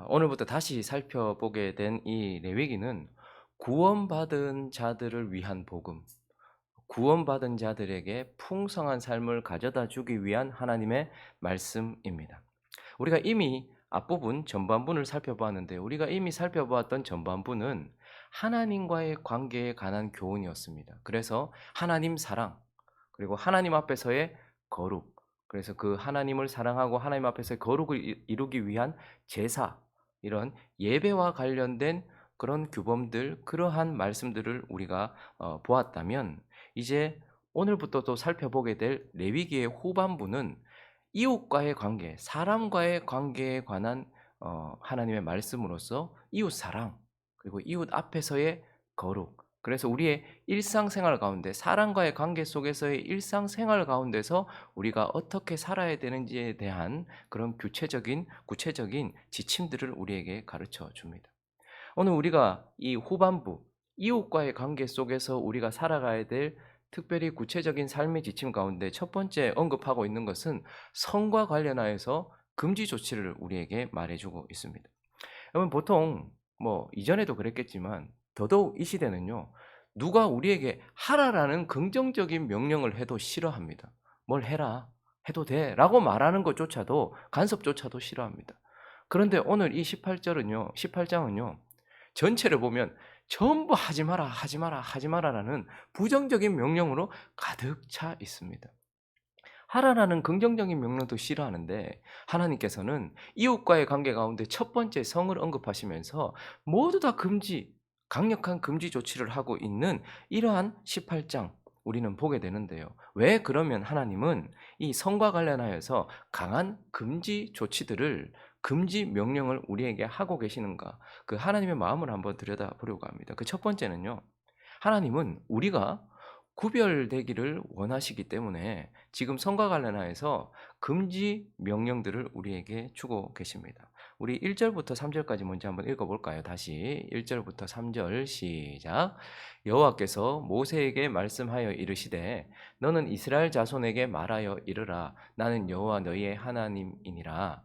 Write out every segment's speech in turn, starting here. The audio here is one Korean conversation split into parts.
오늘부터 다시 살펴보게 된 이 레위기는 구원받은 자들을 위한 복음, 구원받은 자들에게 풍성한 삶을 가져다 주기 위한 하나님의 말씀입니다. 우리가 이미 앞부분 전반부를 살펴보았는데 우리가 이미 살펴보았던 전반부는 하나님과의 관계에 관한 교훈이었습니다. 그래서 하나님 사랑, 그리고 하나님 앞에서의 거룩, 그래서 그 하나님을 사랑하고 하나님 앞에서의 거룩을 이루기 위한 제사, 이런 예배와 관련된 그런 규범들, 그러한 말씀들을 우리가 보았다면, 이제 오늘부터 또 살펴보게 될 레위기의 후반부는 이웃과의 관계, 사람과의 관계에 관한 하나님의 말씀으로서 이웃 사랑, 그리고 이웃 앞에서의 거룩. 그래서 우리의 일상생활 가운데, 사람과의 관계 속에서의 일상생활 가운데서 우리가 어떻게 살아야 되는지에 대한 그런 구체적인 지침들을 우리에게 가르쳐 줍니다. 오늘 우리가 이 후반부, 이웃과의 관계 속에서 우리가 살아가야 될 특별히 구체적인 삶의 지침 가운데 첫 번째 언급하고 있는 것은 성과 관련하여서 금지 조치를 우리에게 말해주고 있습니다. 여러분, 보통 이전에도 그랬겠지만 더더욱 이 시대는요, 누가 우리에게 하라라는 긍정적인 명령을 해도 싫어합니다. 뭘 해라, 해도 돼 라고 말하는 것조차도, 간섭조차도 싫어합니다. 그런데 오늘 이 18장은요, 전체를 보면 전부 하지 마라, 하지 마라, 하지 마라라는 부정적인 명령으로 가득 차 있습니다. 하라라는 긍정적인 명령도 싫어하는데, 하나님께서는 이웃과의 관계 가운데 첫 번째 성을 언급하시면서 모두 다 강력한 금지 조치를 하고 있는 이러한 18장 우리는 보게 되는데요. 왜 그러면 하나님은 이 성과 관련하여서 강한 금지 명령을 우리에게 하고 계시는가? 그 하나님의 마음을 한번 들여다보려고 합니다. 그 첫 번째는요, 하나님은 우리가 구별되기를 원하시기 때문에 지금 성과 관련하여서 금지 명령들을 우리에게 주고 계십니다. 우리 1절부터 3절까지 먼저 한번 읽어볼까요? 다시 1절부터 3절 시작. 여호와께서 모세에게 말씀하여 이르시되 너는 이스라엘 자손에게 말하여 이르라. 나는 여호와 너희의 하나님이니라.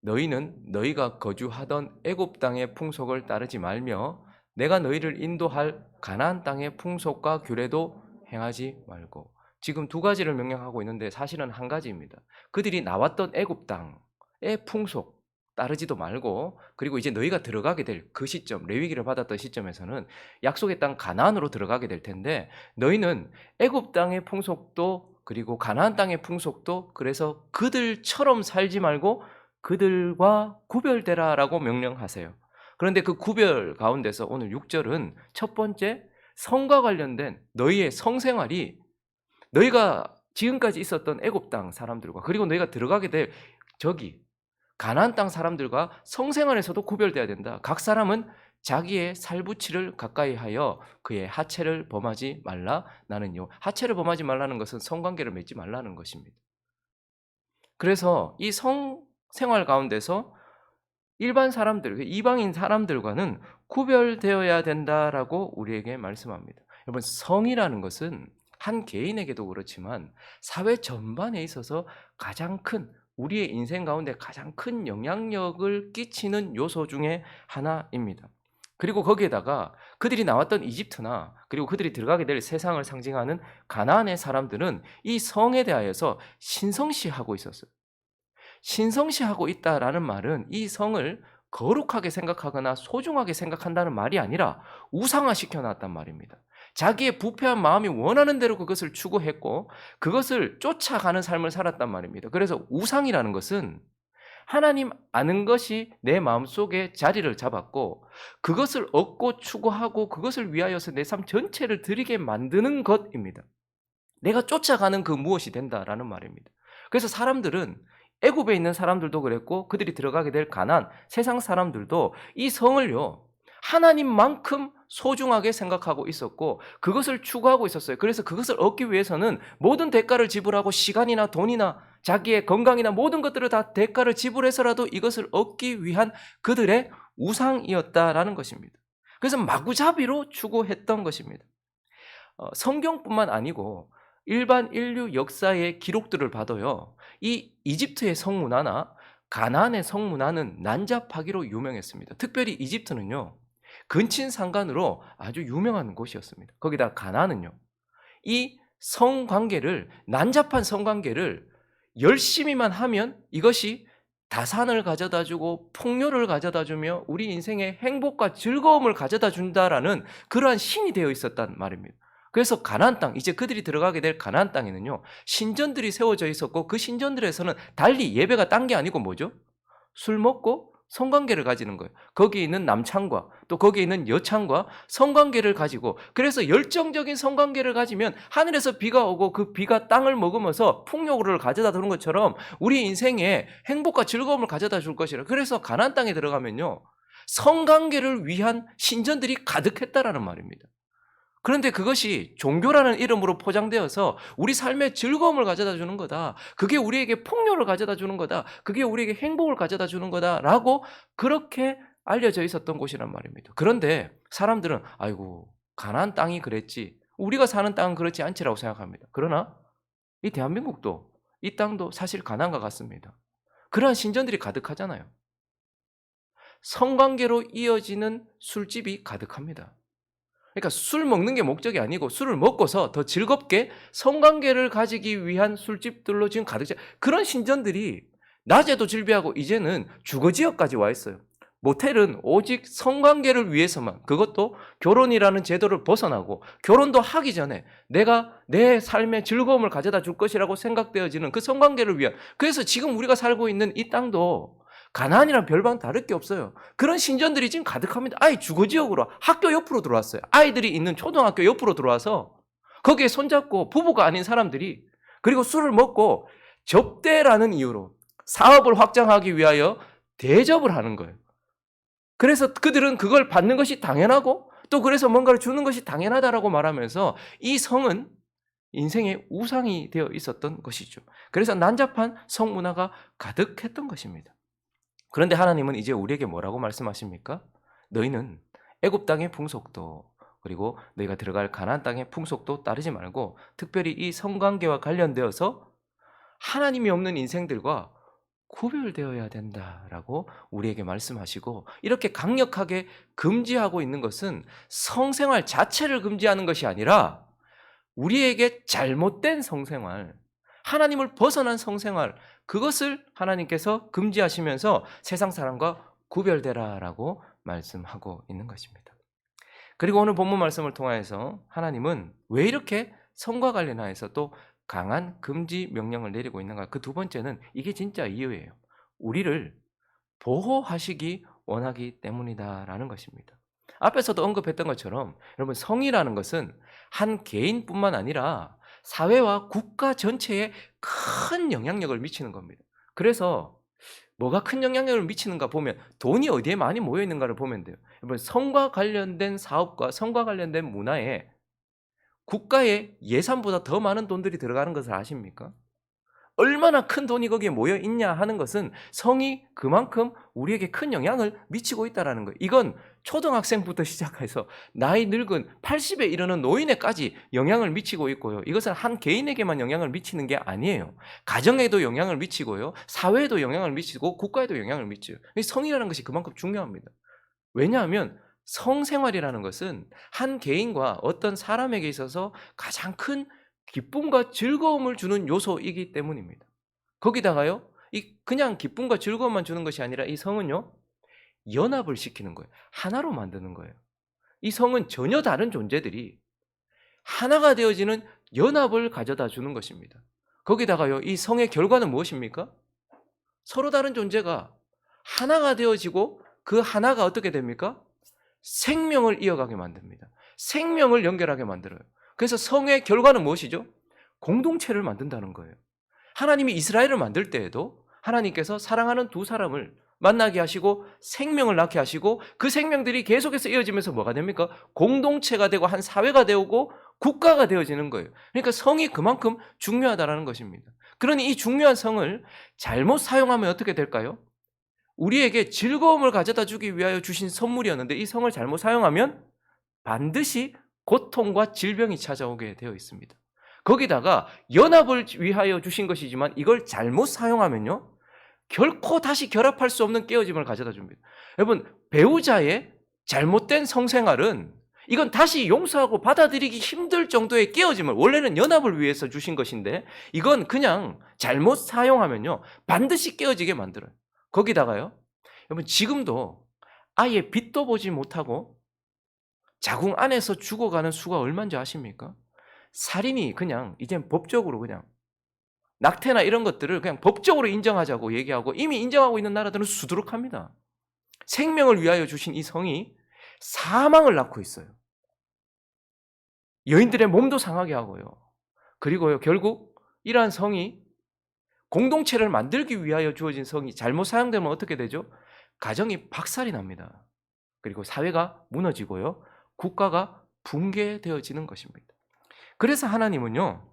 너희는 너희가 거주하던 애굽 땅의 풍속을 따르지 말며 내가 너희를 인도할 가나안 땅의 풍속과 규례도 행하지 말고. 지금 두 가지를 명령하고 있는데 사실은 한 가지입니다. 그들이 나왔던 애굽 땅의 풍속 따르지도 말고, 그리고 이제 너희가 들어가게 될 그 시점, 레위기를 받았던 시점에서는 약속의 땅 가나안으로 들어가게 될 텐데, 너희는 애굽 땅의 풍속도 그리고 가나안 땅의 풍속도, 그래서 그들처럼 살지 말고 그들과 구별되라라고 명령하세요. 그런데 그 구별 가운데서 오늘 6절은 첫 번째, 성과 관련된 너희의 성생활이 너희가 지금까지 있었던 애굽 땅 사람들과, 그리고 너희가 들어가게 될 저기 가나안 땅 사람들과 성생활에서도 구별돼야 된다. 각 사람은 자기의 살부치를 가까이 하여 그의 하체를 범하지 말라. 나는요, 하체를 범하지 말라는 것은 성관계를 맺지 말라는 것입니다. 그래서 이 성생활 가운데서 일반 사람들, 이방인 사람들과는 구별되어야 된다라고 우리에게 말씀합니다. 여러분, 성이라는 것은 한 개인에게도 그렇지만 사회 전반에 있어서 가장 큰, 우리의 인생 가운데 가장 큰 영향력을 끼치는 요소 중에 하나입니다. 그리고 거기에다가 그들이 나왔던 이집트나, 그리고 그들이 들어가게 될 세상을 상징하는 가나안의 사람들은 이 성에 대하여서 신성시하고 있었어요. 신성시하고 있다라는 말은 이 성을 거룩하게 생각하거나 소중하게 생각한다는 말이 아니라 우상화시켜 놨단 말입니다. 자기의 부패한 마음이 원하는 대로 그것을 추구했고 그것을 쫓아가는 삶을 살았단 말입니다. 그래서 우상이라는 것은 하나님 아는 것이 내 마음속에 자리를 잡았고 그것을 얻고 추구하고 그것을 위하여서 내 삶 전체를 드리게 만드는 것입니다. 내가 쫓아가는 그 무엇이 된다라는 말입니다. 그래서 사람들은, 애굽에 있는 사람들도 그랬고 그들이 들어가게 될 가나안 세상 사람들도 이 성을요, 하나님만큼 소중하게 생각하고 있었고 그것을 추구하고 있었어요. 그래서 그것을 얻기 위해서는 모든 대가를 지불하고 시간이나 돈이나 자기의 건강이나 모든 것들을 다 대가를 지불해서라도 이것을 얻기 위한 그들의 우상이었다라는 것입니다. 그래서 마구잡이로 추구했던 것입니다. 성경뿐만 아니고 일반 인류 역사의 기록들을 봐도요, 이 이집트의 성문화나 가나안의 성문화는 난잡하기로 유명했습니다. 특별히 이집트는요, 근친상간으로 아주 유명한 곳이었습니다. 거기다 가나안은요, 이 성관계를, 난잡한 성관계를 열심히만 하면 이것이 다산을 가져다 주고 풍요를 가져다 주며 우리 인생의 행복과 즐거움을 가져다 준다라는 그러한 신이 되어 있었단 말입니다. 그래서 가나안 땅, 이제 그들이 들어가게 될 가나안 땅에는요, 신전들이 세워져 있었고 그 신전들에서는 달리 예배가 딴 게 아니고 뭐죠? 술 먹고 성관계를 가지는 거예요. 거기 있는 남창과 또 거기 있는 여창과 성관계를 가지고, 그래서 열정적인 성관계를 가지면 하늘에서 비가 오고 그 비가 땅을 머금어서 풍요를 가져다 주는 것처럼 우리 인생에 행복과 즐거움을 가져다 줄 것이라. 그래서 가나안 땅에 들어가면요, 성관계를 위한 신전들이 가득했다라는 말입니다. 그런데 그것이 종교라는 이름으로 포장되어서 우리 삶에 즐거움을 가져다 주는 거다, 그게 우리에게 풍요를 가져다 주는 거다, 그게 우리에게 행복을 가져다 주는 거다라고 그렇게 알려져 있었던 곳이란 말입니다. 그런데 사람들은 아이고, 가나안 땅이 그랬지, 우리가 사는 땅은 그렇지 않지라고 생각합니다. 그러나 이 대한민국도, 이 땅도 사실 가나안과 같습니다. 그러한 신전들이 가득하잖아요. 성관계로 이어지는 술집이 가득합니다. 그러니까 술 먹는 게 목적이 아니고 술을 먹고서 더 즐겁게 성관계를 가지기 위한 술집들로 지금 가득 차. 그런 신전들이 낮에도 즐비하고 이제는 주거지역까지 와 있어요. 모텔은 오직 성관계를 위해서만, 그것도 결혼이라는 제도를 벗어나고 결혼도 하기 전에 내가 내 삶의 즐거움을 가져다 줄 것이라고 생각되어지는 그 성관계를 위한. 그래서 지금 우리가 살고 있는 이 땅도 가나안이랑 별반 다를 게 없어요. 그런 신전들이 지금 가득합니다. 아예 주거지역으로, 학교 옆으로 들어왔어요. 아이들이 있는 초등학교 옆으로 들어와서 거기에 손잡고 부부가 아닌 사람들이, 그리고 술을 먹고 접대라는 이유로 사업을 확장하기 위하여 대접을 하는 거예요. 그래서 그들은 그걸 받는 것이 당연하고 또 그래서 뭔가를 주는 것이 당연하다라고 말하면서 이 성은 인생의 우상이 되어 있었던 것이죠. 그래서 난잡한 성문화가 가득했던 것입니다. 그런데 하나님은 이제 우리에게 뭐라고 말씀하십니까? 너희는 애굽 땅의 풍속도, 그리고 너희가 들어갈 가나안 땅의 풍속도 따르지 말고 특별히 이 성관계와 관련되어서 하나님이 없는 인생들과 구별되어야 된다라고 우리에게 말씀하시고, 이렇게 강력하게 금지하고 있는 것은 성생활 자체를 금지하는 것이 아니라 우리에게 잘못된 성생활, 하나님을 벗어난 성생활, 그것을 하나님께서 금지하시면서 세상 사람과 구별되라라고 말씀하고 있는 것입니다. 그리고 오늘 본문 말씀을 통하여서 하나님은 왜 이렇게 성과 관련하여서 또 강한 금지 명령을 내리고 있는가? 그 두 번째는 이게 진짜 이유예요. 우리를 보호하시기 원하기 때문이다라는 것입니다. 앞에서도 언급했던 것처럼 여러분, 성이라는 것은 한 개인뿐만 아니라 사회와 국가 전체에 큰 영향력을 미치는 겁니다. 그래서 뭐가 큰 영향력을 미치는가 보면 돈이 어디에 많이 모여 있는가를 보면 돼요. 여러분, 성과 관련된 사업과 성과 관련된 문화에 국가의 예산보다 더 많은 돈들이 들어가는 것을 아십니까? 얼마나 큰 돈이 거기에 모여 있냐 하는 것은 성이 그만큼 우리에게 큰 영향을 미치고 있다는 거예요. 이건 초등학생부터 시작해서 나이 늙은 80에 이르는 노인에까지 영향을 미치고 있고요. 이것은 한 개인에게만 영향을 미치는 게 아니에요. 가정에도 영향을 미치고요, 사회에도 영향을 미치고 국가에도 영향을 미쳐요. 성이라는 것이 그만큼 중요합니다. 왜냐하면 성생활이라는 것은 한 개인과 어떤 사람에게 있어서 가장 큰 기쁨과 즐거움을 주는 요소이기 때문입니다. 거기다가요, 이 그냥 기쁨과 즐거움만 주는 것이 아니라 이 성은요, 연합을 시키는 거예요. 하나로 만드는 거예요. 이 성은 전혀 다른 존재들이 하나가 되어지는 연합을 가져다 주는 것입니다. 거기다가요, 이 성의 결과는 무엇입니까? 서로 다른 존재가 하나가 되어지고 그 하나가 어떻게 됩니까? 생명을 이어가게 만듭니다. 생명을 연결하게 만들어요. 그래서 성의 결과는 무엇이죠? 공동체를 만든다는 거예요. 하나님이 이스라엘을 만들 때에도 하나님께서 사랑하는 두 사람을 만나게 하시고 생명을 낳게 하시고 그 생명들이 계속해서 이어지면서 뭐가 됩니까? 공동체가 되고 한 사회가 되고 국가가 되어지는 거예요. 그러니까 성이 그만큼 중요하다는 것입니다. 그러니 이 중요한 성을 잘못 사용하면 어떻게 될까요? 우리에게 즐거움을 가져다 주기 위하여 주신 선물이었는데 이 성을 잘못 사용하면 반드시 고통과 질병이 찾아오게 되어 있습니다. 거기다가 연합을 위하여 주신 것이지만 이걸 잘못 사용하면요, 결코 다시 결합할 수 없는 깨어짐을 가져다 줍니다. 여러분, 배우자의 잘못된 성생활은 이건 다시 용서하고 받아들이기 힘들 정도의 깨어짐을, 원래는 연합을 위해서 주신 것인데 이건 그냥 잘못 사용하면요 반드시 깨어지게 만들어요. 거기다가요, 여러분, 지금도 아예 빛도 보지 못하고 자궁 안에서 죽어가는 수가 얼마인지 아십니까? 살인이 그냥 이젠 법적으로 그냥 낙태나 이런 것들을 그냥 법적으로 인정하자고 얘기하고 이미 인정하고 있는 나라들은 수두룩합니다. 생명을 위하여 주신 이 성이 사망을 낳고 있어요. 여인들의 몸도 상하게 하고요. 그리고요, 결국 이러한 성이 공동체를 만들기 위하여 주어진 성이 잘못 사용되면 어떻게 되죠? 가정이 박살이 납니다. 그리고 사회가 무너지고요, 국가가 붕괴되어지는 것입니다. 그래서 하나님은요,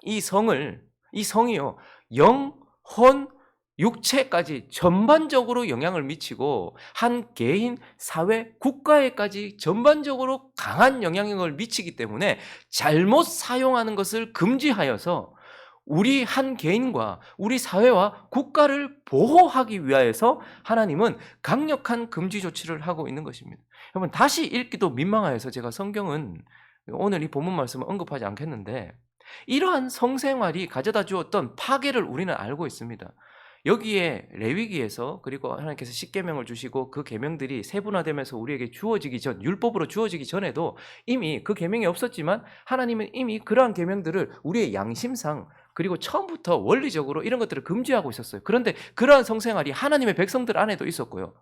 이 성이요, 영, 혼, 육체까지 전반적으로 영향을 미치고 한 개인, 사회, 국가에까지 전반적으로 강한 영향력을 미치기 때문에 잘못 사용하는 것을 금지하여서 우리 한 개인과 우리 사회와 국가를 보호하기 위하여서 하나님은 강력한 금지 조치를 하고 있는 것입니다. 여러분, 다시 읽기도 민망하여서 제가 성경은 오늘 이 본문 말씀을 언급하지 않겠는데, 이러한 성생활이 가져다 주었던 파괴를 우리는 알고 있습니다. 여기에 레위기에서, 그리고 하나님께서 십계명을 주시고 그 계명들이 세분화되면서 우리에게 주어지기 전, 율법으로 주어지기 전에도 이미 그 계명이 없었지만 하나님은 이미 그러한 계명들을 우리의 양심상, 그리고 처음부터 원리적으로 이런 것들을 금지하고 있었어요. 그런데 그러한 성생활이 하나님의 백성들 안에도 있었고요,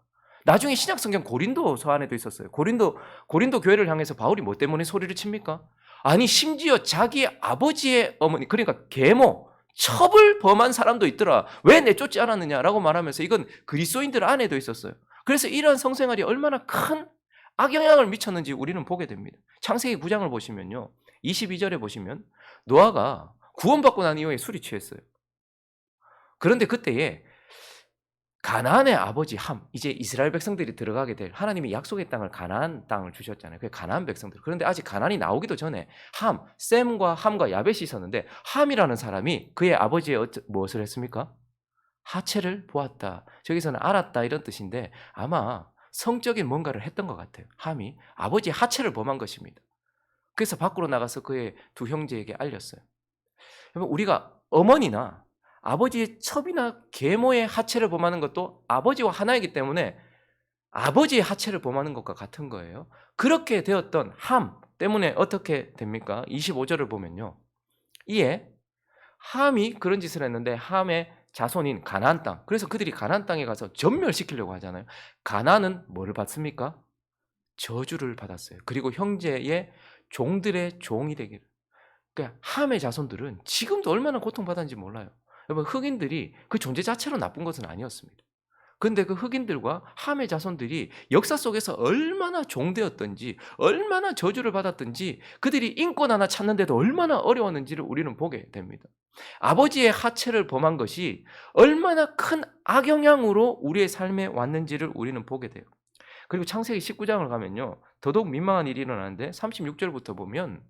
나중에 신약성경 고린도서 안에도 있었어요. 고린도 교회를 향해서 바울이 뭐 때문에 소리를 칩니까? 아니, 심지어 자기 아버지의 어머니, 그러니까 계모, 첩을 범한 사람도 있더라. 왜 내쫓지 않았느냐라고 말하면서 이건 그리스도인들 안에도 있었어요. 그래서 이러한 성생활이 얼마나 큰 악영향을 미쳤는지 우리는 보게 됩니다. 창세기 9장을 보시면요, 22절에 보시면 노아가 구원받고 난 이후에 술이 취했어요. 그런데 그때에 가나안의 아버지 함, 이제 이스라엘 백성들이 들어가게 될, 하나님이 약속의 땅을, 가나안 땅을 주셨잖아요. 그 가나안 백성들. 그런데 아직 가나안이 나오기도 전에 셈과 함과 야벳이 있었는데, 함이라는 사람이 그의 아버지의 무엇을 했습니까? 하체를 보았다. 저기서는 알았다 이런 뜻인데 아마 성적인 뭔가를 했던 것 같아요. 함이 아버지의 하체를 범한 것입니다. 그래서 밖으로 나가서 그의 두 형제에게 알렸어요. 여러분, 우리가 어머니나 아버지의 첩이나 계모의 하체를 범하는 것도 아버지와 하나이기 때문에 아버지의 하체를 범하는 것과 같은 거예요. 그렇게 되었던 함 때문에 어떻게 됩니까? 25절을 보면요, 이에 함이 그런 짓을 했는데 함의 자손인 가나안 땅, 그래서 그들이 가나안 땅에 가서 전멸시키려고 하잖아요. 가나안은 뭐를 받습니까? 저주를 받았어요. 그리고 형제의 종들의 종이 되기를. 그러니까 함의 자손들은 지금도 얼마나 고통받았는지 몰라요. 여러분, 흑인들이 그 존재 자체로 나쁜 것은 아니었습니다. 근데 그 흑인들과 함의 자손들이 역사 속에서 얼마나 종되었던지, 얼마나 저주를 받았던지, 그들이 인권 하나 찾는데도 얼마나 어려웠는지를 우리는 보게 됩니다. 아버지의 하체를 범한 것이 얼마나 큰 악영향으로 우리의 삶에 왔는지를 우리는 보게 돼요. 그리고 창세기 19장을 가면요, 더더욱 민망한 일이 일어나는데 36절부터 보면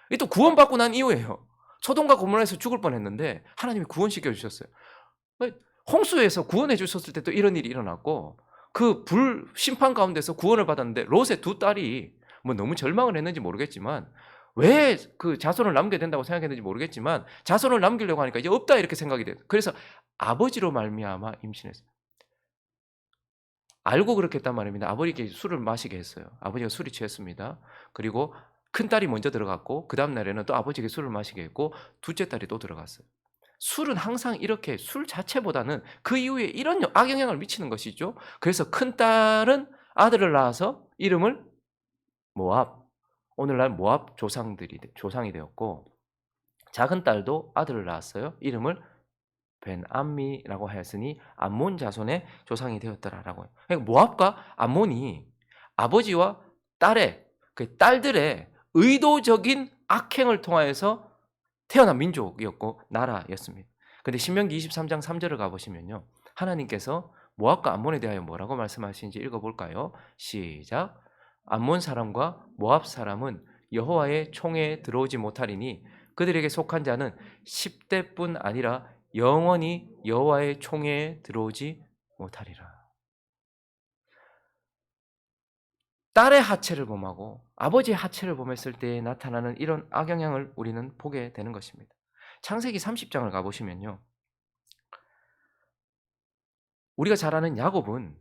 이게 또 구원받고 난 이후에요, 소돔과 고모라에서 죽을 뻔했는데 하나님이 구원시켜 주셨어요. 홍수에서 구원해 주셨을 때 또 이런 일이 일어났고, 그 불 심판 가운데서 구원을 받았는데 롯의 두 딸이 뭐 너무 절망을 했는지 모르겠지만, 왜 그 자손을 남겨야 된다고 생각했는지 모르겠지만 자손을 남기려고 하니까 이제 없다 이렇게 생각이 돼요. 그래서 아버지로 말미암아 임신했어요. 알고 그렇게 했단 말입니다. 아버지께 술을 마시게 했어요. 아버지가 술이 취했습니다. 그리고 큰딸이 먼저 들어갔고 그 다음 날에는 또 아버지에게 술을 마시게 했고 둘째 딸이 또 들어갔어요. 술은 항상 이렇게 술 자체보다는 그 이후에 이런 악영향을 미치는 것이죠. 그래서 큰딸은 아들을 낳아서 이름을 모압, 오늘날 모압 조상이 되었고, 작은 딸도 아들을 낳았어요. 이름을 벤암미라고 하였으니 암몬 자손의 조상이 되었더라라고 해요. 그러니까 모압과 암몬이 아버지와 딸의, 그 딸들의 의도적인 악행을 통하여서 태어난 민족이었고 나라였습니다. 근데 신명기 23장 3절을 가보시면요, 하나님께서 모압과 암몬에 대하여 뭐라고 말씀하시는지 읽어볼까요? 시작. 암몬 사람과 모압 사람은 여호와의 총에 들어오지 못하리니 그들에게 속한 자는 10대뿐 아니라 영원히 여호와의 총회에 들어오지 못하리라. 딸의 하체를 범하고 아버지의 하체를 범했을 때 나타나는 이런 악영향을 우리는 보게 되는 것입니다. 창세기 30장을 가보시면요. 우리가 잘 아는 야곱은,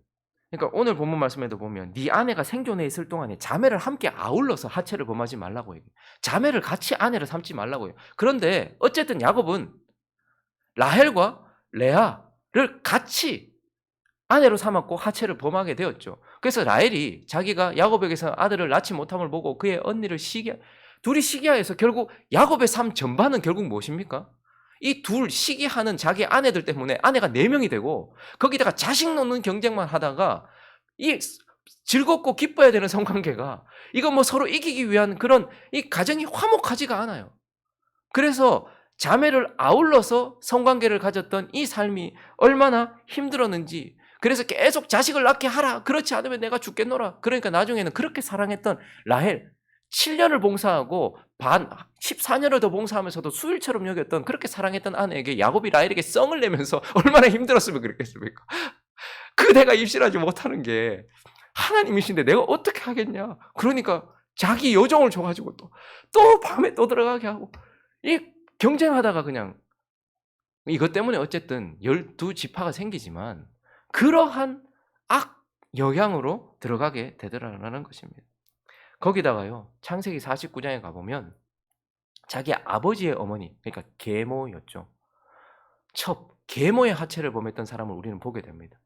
그러니까 오늘 본문 말씀에도 보면 네 아내가 생존해 있을 동안에 자매를 함께 아울러서 하체를 범하지 말라고 해요. 자매를 같이 아내를 삼지 말라고 해요. 그런데 어쨌든 야곱은 라헬과 레아를 같이 아내로 삼았고 하체를 범하게 되었죠. 그래서 라헬이 자기가 야곱에게서 아들을 낳지 못함을 보고 그의 언니를 둘이 시기하여서 결국 야곱의 삶 전반은 결국 무엇입니까? 이 둘 시기하는 자기 아내들 때문에 아내가 4명이 되고 거기다가 자식 놓는 경쟁만 하다가 이 즐겁고 기뻐야 되는 성관계가 이거 뭐 서로 이기기 위한 그런 이 가정이 화목하지가 않아요. 그래서 자매를 아울러서 성관계를 가졌던 이 삶이 얼마나 힘들었는지, 그래서 계속 자식을 낳게 하라, 그렇지 않으면 내가 죽겠노라. 그러니까 나중에는 그렇게 사랑했던 라헬 7년을 봉사하고 14년을 더 봉사하면서도 수일처럼 여겼던, 그렇게 사랑했던 아내에게 야곱이 라헬에게 썽을 내면서 얼마나 힘들었으면 그랬겠습니까? 그 내가 입실하지 못하는 게 하나님이신데 내가 어떻게 하겠냐. 그러니까 자기 여종을 줘가지고 또 밤에 또 들어가게 하고, 이 경쟁하다가 그냥 이것 때문에 어쨌든 12지파가 생기지만 그러한 악 영향으로 들어가게 되더라라는 것입니다. 거기다가요, 창세기 49장에 가보면 자기 아버지의 어머니, 그러니까 계모였죠. 계모의 하체를 범했던 사람을 우리는 보게 됩니다.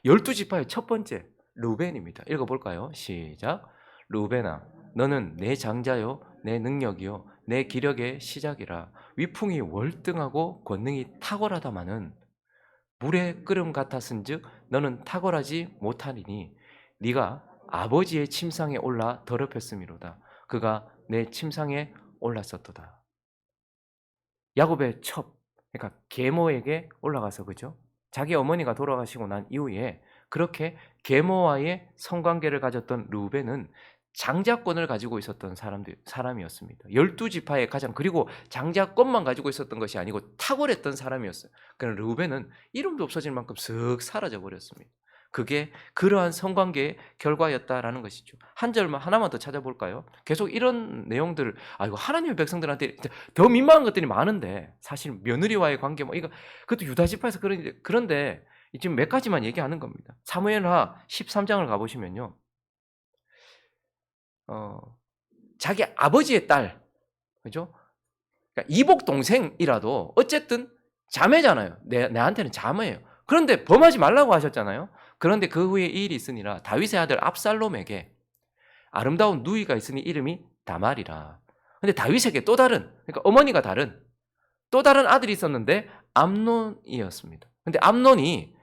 12지파의 첫 번째 르벤입니다. 읽어볼까요? 시작. 르벤아, 너는 내 장자요, 내 능력이요, 내 기력의 시작이라. 위풍이 월등하고 권능이 탁월하다마는 물의 끓음 같았은즉 너는 탁월하지 못하리니 네가 아버지의 침상에 올라 더럽혔음이로다. 그가 내 침상에 올랐었도다. 야곱의 그러니까 계모에게 올라가서, 그죠? 자기 어머니가 돌아가시고 난 이후에 그렇게 계모와의 성관계를 가졌던 르벤은 장자권을 가지고 있었던 사람이었습니다. 12지파의 가장, 그리고 장자권만 가지고 있었던 것이 아니고 탁월했던 사람이었어요. 그러나 르벤은 이름도 없어질 만큼 쓱 사라져 버렸습니다. 그게 그러한 성관계의 결과였다라는 것이죠. 한 절만 하나만 더 찾아볼까요? 계속 이런 내용들을, 이거 하나님의 백성들한테 더 민망한 것들이 많은데, 사실 며느리와의 관계 이거 그것도 유다 지파에서 그런데 지금 몇 가지만 얘기하는 겁니다. 사무엘하 13장을 가보시면요, 자기 아버지의 딸, 그죠? 그러니까 이복 동생이라도 어쨌든 자매잖아요. 내한테는 자매예요. 그런데 범하지 말라고 하셨잖아요. 그런데 그 후에 이 일이 있으니라 다윗의 아들 압살롬에게 아름다운 누이가 있으니 이름이 다말이라. 근데 다윗에게 또 다른, 그러니까 어머니가 다른 또 다른 아들이 있었는데 암논이었습니다. 근데 암논이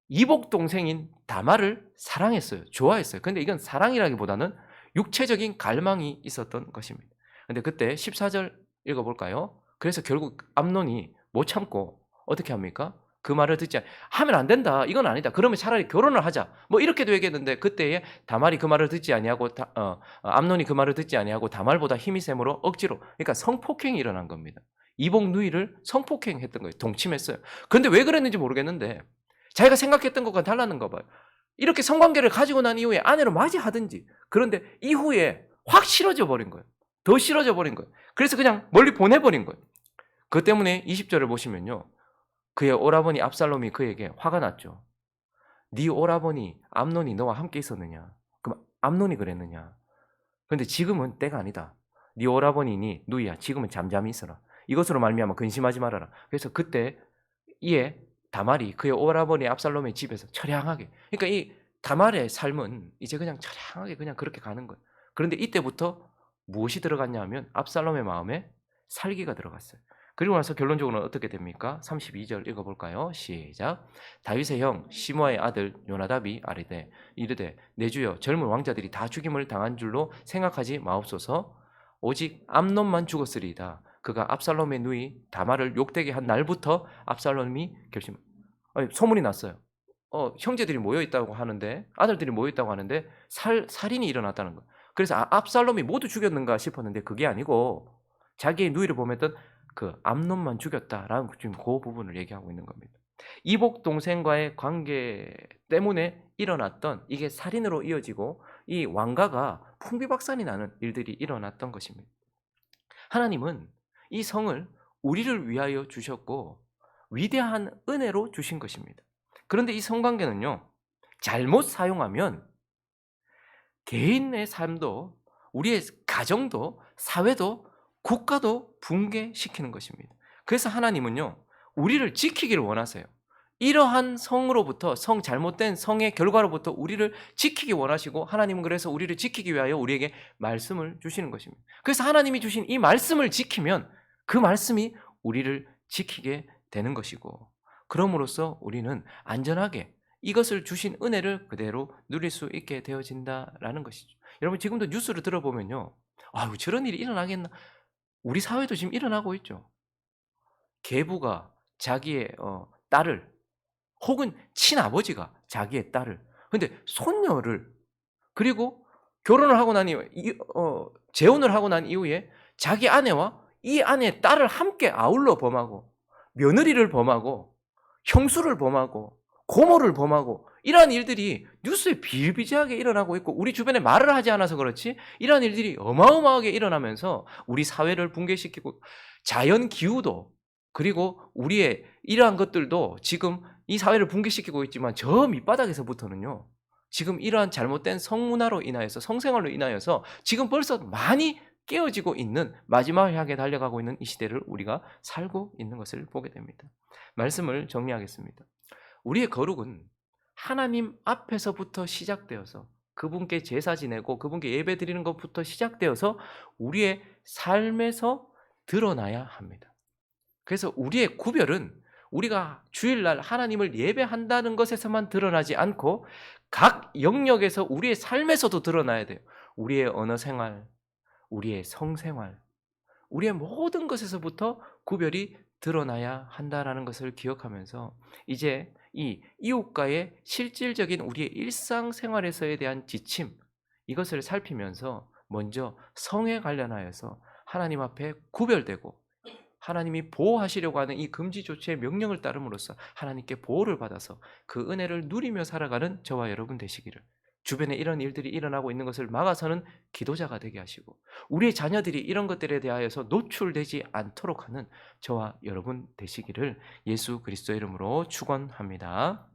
이복 동생인 다말을 사랑했어요. 좋아했어요. 근데 이건 사랑이라기보다는 육체적인 갈망이 있었던 것입니다. 근데 그때 14절 읽어볼까요? 그래서 결국 암논이 못 참고 어떻게 합니까? 그 말을 하면 안 된다. 이건 아니다. 그러면 차라리 결혼을 하자. 뭐 이렇게도 얘기했는데 그때에 다말이 그 말을 듣지 아니하고 암논이 그 말을 듣지 아니하고 다말보다 힘이 세므로 억지로, 그러니까 성폭행이 일어난 겁니다. 이복 누이를 성폭행했던 거예요. 동침했어요. 그런데 왜 그랬는지 모르겠는데 자기가 생각했던 것과 달랐는가 봐요. 이렇게 성관계를 가지고 난 이후에 아내를 맞이하든지, 그런데 이후에 확 싫어져 버린 거예요. 더 싫어져 버린 거예요. 그래서 그냥 멀리 보내버린 거예요. 그것 때문에 20절을 보시면요, 그의 오라버니 압살롬이 그에게 화가 났죠. 네 오라버니 암논이 너와 함께 있었느냐? 그럼 암논이 그랬느냐? 그런데 지금은 때가 아니다. 네 오라버니니 누이야, 지금은 잠잠히 있어라. 이것으로 말미암아 근심하지 말아라. 그래서 그때 이에 다말이 그의 오라버니 압살롬의 집에서 처량하게, 그러니까 이 다말의 삶은 이제 그냥 처량하게 그냥 그렇게 가는 거예요. 그런데 이때부터 무엇이 들어갔냐 하면 압살롬의 마음에 살기가 들어갔어요. 그리고 나서 결론적으로는 어떻게 됩니까? 32절 읽어볼까요? 시작. 다윗의 형 시므아의 아들 요나답이 이르되 내 주여, 젊은 왕자들이 다 죽임을 당한 줄로 생각하지 마옵소서. 오직 암논만 죽었으리이다. 그가 압살롬의 누이 다말을 욕되게 한 날부터 압살롬이 소문이 났어요. 형제들이 모여 있다고 하는데, 아들들이 모여 있다고 하는데 살인이 일어났다는 거예요. 그래서 압살롬이 모두 죽였는가 싶었는데 그게 아니고 자기의 누이를 범했던 그 암논만 죽였다라는 지금 그 부분을 얘기하고 있는 겁니다. 이복 동생과의 관계 때문에 일어났던 이게 살인으로 이어지고 이 왕가가 풍비박산이 나는 일들이 일어났던 것입니다. 하나님은 이 성을 우리를 위하여 주셨고 위대한 은혜로 주신 것입니다. 그런데 이 성관계는요, 잘못 사용하면 개인의 삶도 우리의 가정도 사회도 국가도 붕괴시키는 것입니다. 그래서 하나님은요, 우리를 지키기를 원하세요. 이러한 성으로부터 잘못된 성의 결과로부터 우리를 지키기 원하시고 하나님은 그래서 우리를 지키기 위하여 우리에게 말씀을 주시는 것입니다. 그래서 하나님이 주신 이 말씀을 지키면 그 말씀이 우리를 지키게 되는 것이고 그럼으로써 우리는 안전하게 이것을 주신 은혜를 그대로 누릴 수 있게 되어진다라는 것이죠. 여러분 지금도 뉴스를 들어보면요. 아유 저런 일이 일어나겠나. 우리 사회도 지금 일어나고 있죠. 계부가 자기의 딸을 혹은 친아버지가 자기의 딸을 근데 손녀를 그리고 결혼을 하고 난 이후에 재혼을 하고 난 이후에 자기 아내와 이 아내의 딸을 함께 아울러 범하고 며느리를 범하고 형수를 범하고 고모를 범하고 이러한 일들이 뉴스에 비일비재하게 일어나고 있고 우리 주변에 말을 하지 않아서 그렇지 이러한 일들이 어마어마하게 일어나면서 우리 사회를 붕괴시키고 자연 기후도 그리고 우리의 이러한 것들도 지금 이 사회를 붕괴시키고 있지만 저 밑바닥에서부터는요. 지금 이러한 잘못된 성문화로 인하여서 성생활로 인하여서 지금 벌써 많이 깨어지고 있는 마지막을 향해 달려가고 있는 이 시대를 우리가 살고 있는 것을 보게 됩니다. 말씀을 정리하겠습니다. 우리의 거룩은 하나님 앞에서부터 시작되어서 그분께 제사 지내고 그분께 예배 드리는 것부터 시작되어서 우리의 삶에서 드러나야 합니다. 그래서 우리의 구별은 우리가 주일날 하나님을 예배한다는 것에서만 드러나지 않고 각 영역에서 우리의 삶에서도 드러나야 돼요. 우리의 언어 생활, 우리의 성생활, 우리의 모든 것에서부터 구별이 드러나야 한다라는 것을 기억하면서 이제 이 이웃과의 실질적인 우리의 일상생활에서에 대한 지침 이것을 살피면서 먼저 성에 관련하여서 하나님 앞에 구별되고 하나님이 보호하시려고 하는 이 금지 조치의 명령을 따름으로써 하나님께 보호를 받아서 그 은혜를 누리며 살아가는 저와 여러분 되시기를 주변에 이런 일들이 일어나고 있는 것을 막아서는 기도자가 되게 하시고 우리의 자녀들이 이런 것들에 대하여서 노출되지 않도록 하는 저와 여러분 되시기를 예수 그리스도의 이름으로 축원합니다.